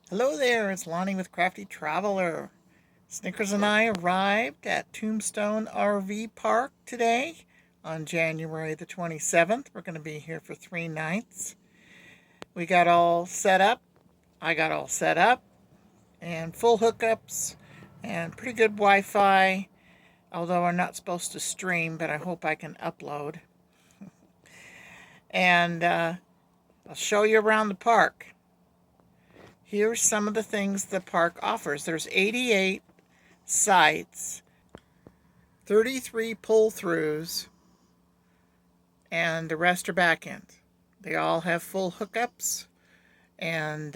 Hello there, it's Lonnie with Crafty Traveler. Snickers and I arrived at Tombstone Rv Park today on January the 27th. We're going to be here for 3 nights. We got all set up. I got all set up and full hookups and pretty good Wi-Fi, although I'm not supposed to stream, but I hope I can upload. And I'll show you around the park. Here's some of the things the park offers. There's 88 sites, 33 pull-throughs, and the rest are back end. They all have full hookups and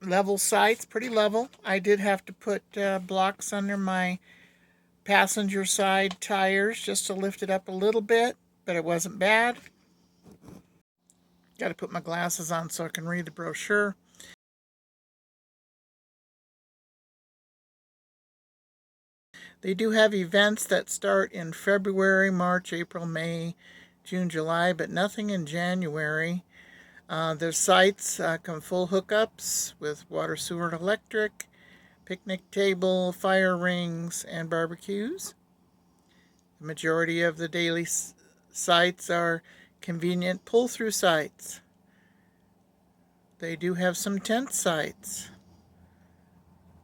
level sites, pretty level. I did have to put blocks under my passenger side tires just to lift it up a little bit, but it wasn't bad. Got to put my glasses on so I can read the brochure. They do have events that start in February, March, April, May, June, July, but nothing in January. Their sites come full hookups with water, sewer, and electric, picnic table, fire rings, and barbecues. The majority of the daily sites are convenient pull-through sites. They do have some tent sites.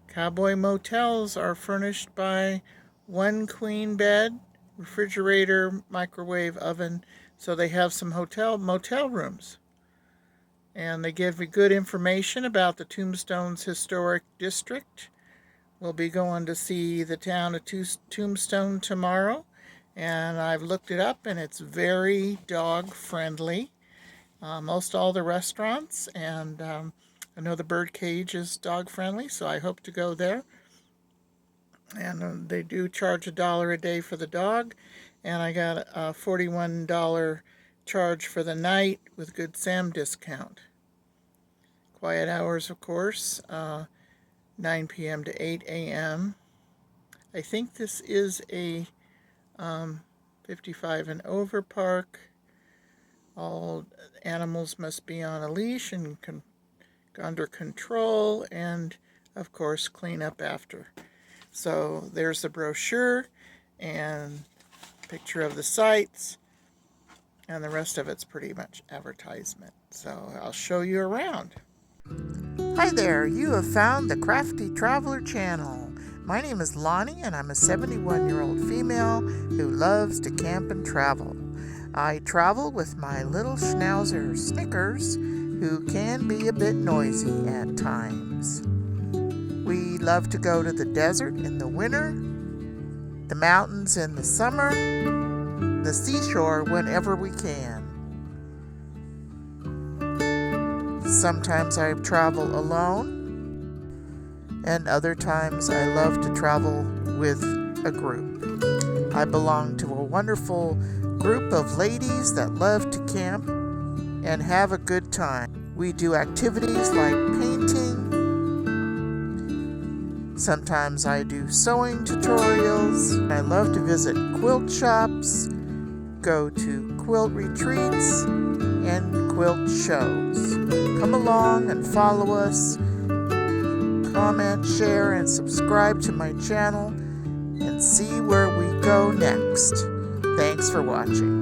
Cowboy motels are furnished by 1 queen bed, refrigerator, microwave, oven, so they have some motel rooms. And they give you good information about the Tombstone's historic district. We'll be going to see the town of Tombstone tomorrow, and I've looked it up, and it's very dog friendly. Most all the restaurants, and I know the bird cage is dog friendly, so I hope to go there. And they do charge $1 a day for the dog, and I got a $41 charge for the night with Good Sam discount. Quiet hours, of course, 9 p.m. to 8 a.m. I think this is a 55 and over park. All animals must be on a leash and under control, and of course clean up after. So there's the brochure and picture of the sites, and the rest of it's pretty much advertisement. So I'll show you around. Hi there, you have found the Crafty Traveler channel. My name is Lonnie, and I'm a 71-year-old female who loves to camp and travel. I travel with my little Schnauzer Snickers, who can be a bit noisy at times. We love to go to the desert in the winter, the mountains in the summer, the seashore whenever we can. Sometimes I travel alone, and other times I love to travel with a group. I belong to a wonderful group of ladies that love to camp and have a good time. We do activities like painting. Sometimes I do sewing tutorials. I love to visit quilt shops, go to quilt retreats, and quilt shows. Come along and follow us. Comment, share, and subscribe to my channel and see where we go next. Thanks for watching.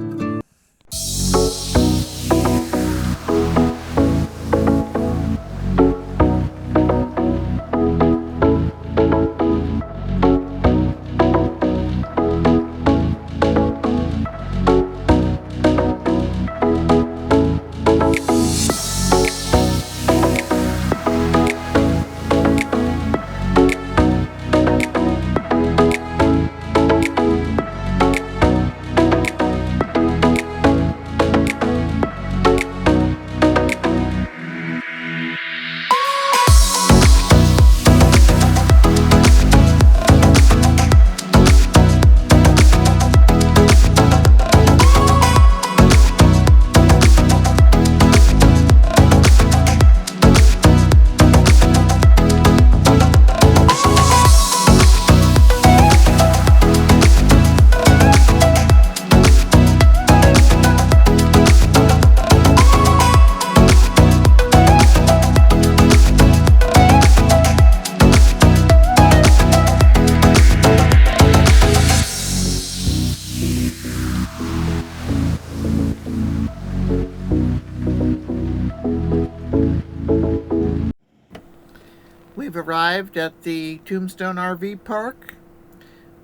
We've arrived at the Tombstone RV Park.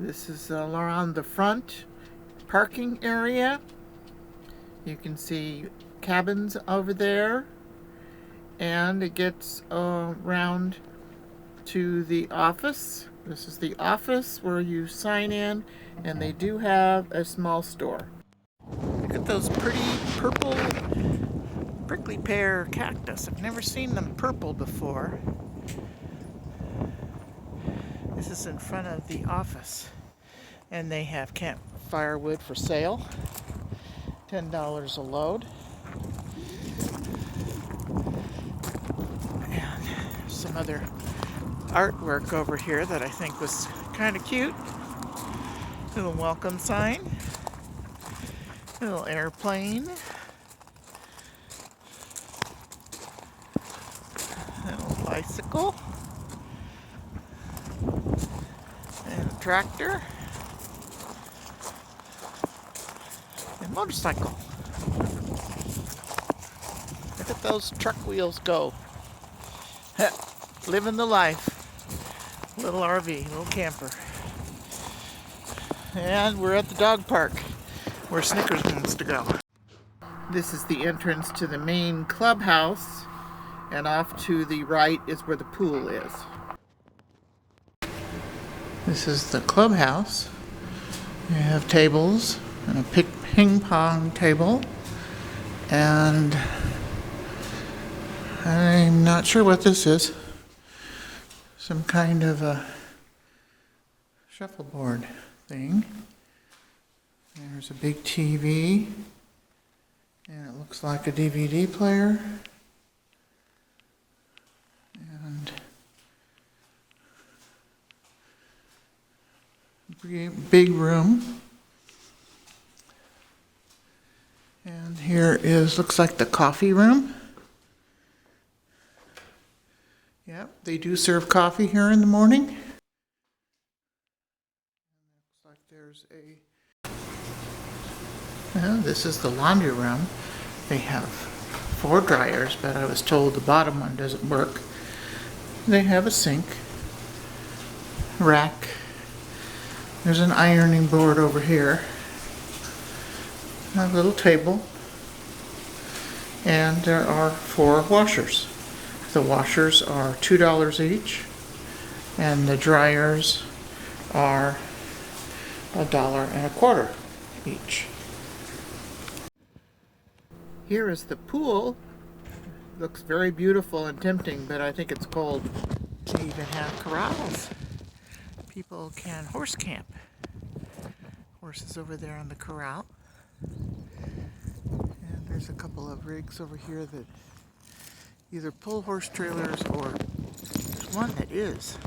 This is around the front parking area. You can see cabins over there, and it gets around to the office. This is the office where you sign in, and they do have a small store. Look at those pretty purple prickly pear cactus. I've never seen them purple before. This is in front of the office, and they have campfire wood for sale. $10 a load. And some other artwork over here that I think was kind of cute. Little welcome sign. Little airplane. Little bicycle. And a tractor. And motorcycle. Look at those truck wheels go. Living the life. Little RV, little camper. And we're at the dog park where Snickers wants to go. This is the entrance to the main clubhouse, and off to the right is where the pool is. This is the clubhouse. We have tables and a ping pong table, and I'm not sure what this is. Some kind of a shuffleboard thing. There's a big TV, and it looks like a DVD player. And big room. And here is, looks like the coffee room. Yep, they do serve coffee here in the morning. Looks like there's this is the laundry room. They have 4 dryers, but I was told the bottom one doesn't work. They have a sink, rack. There's an ironing board over here. A little table. And there are 4 washers. The washers are $2 each, and the dryers are $1.25 each. Here is the pool. Looks very beautiful and tempting, but I think it's cold. They even have corrals. People can horse camp. Horses over there on the corral. And there's a couple of rigs over here that either pull horse trailers, or there's one that is.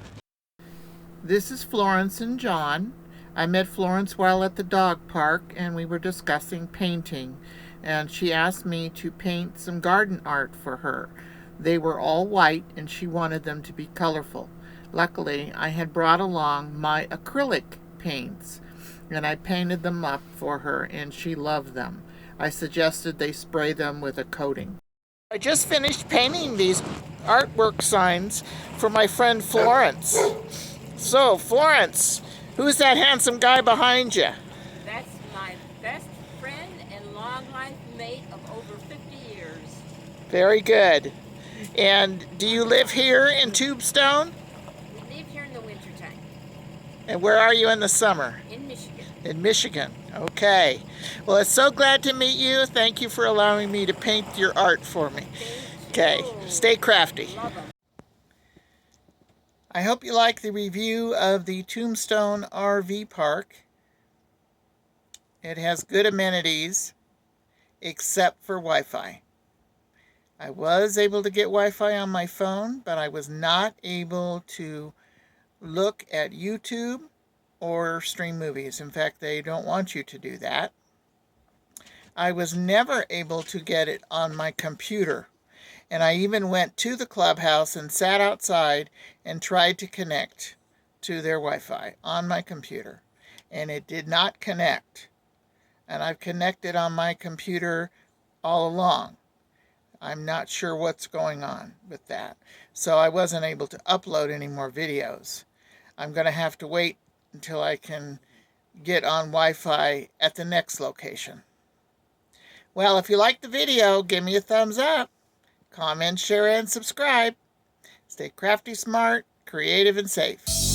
This is Florence and John. I met Florence while at the dog park, and we were discussing painting, and she asked me to paint some garden art for her. They were all white, and she wanted them to be colorful. Luckily, I had brought along my acrylic paints, and I painted them up for her, and she loved them. I suggested they spray them with a coating. I just finished painting these artwork signs for my friend Florence. So, Florence, who's that handsome guy behind you? That's my best friend and long life mate of over 50 years. Very good. And do you live here in Tombstone? We live here in the wintertime. And where are you in the summer? In Michigan. In Michigan. Okay. Well, it's so glad to meet you. Thank you for allowing me to paint your art for me. Okay. Stay crafty. Love 'em. I hope you like the review of the Tombstone RV Park. It has good amenities, except for Wi-Fi. I was able to get Wi-Fi on my phone, but I was not able to look at YouTube or stream movies. In fact, they don't want you to do that. I was never able to get it on my computer. And I even went to the clubhouse and sat outside and tried to connect to their Wi-Fi on my computer. And it did not connect. And I've connected on my computer all along. I'm not sure what's going on with that. So I wasn't able to upload any more videos. I'm going to have to wait until I can get on Wi-Fi at the next location. Well, if you liked the video, give me a thumbs up. Comment, share, and subscribe. Stay crafty, smart, creative, and safe.